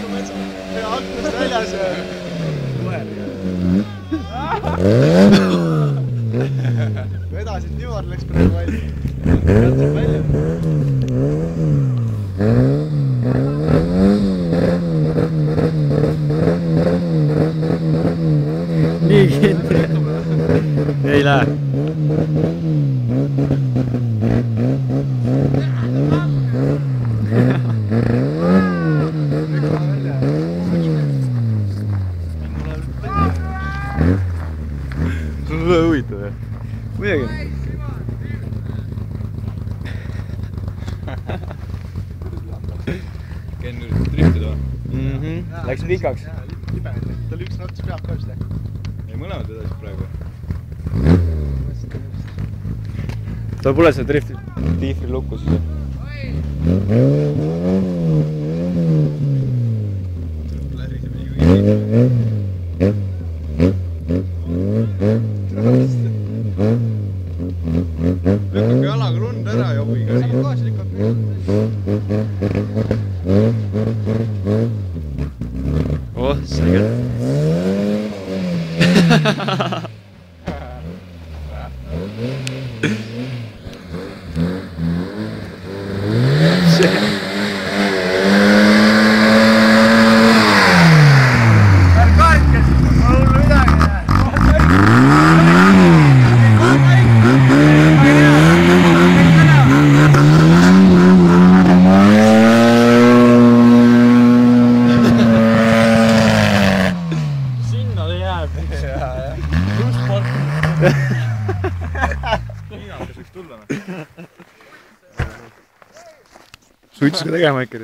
Aknast väljas ja... Vedasid niimoodi läks praegu välja. Jätsab välja. Nii kinni. Ei lähe. Sul on huvitav jah? Muidugi. Ken üritas driftida või? Läks pikaks. Tal üks nots peab ka vist. Ei mõlemad edasid praegu. Tal pole seda tiifri lukku siis. Lükkake jalaga lund ära jobiga. Oh, säge. Suitsu ka tegema ikka.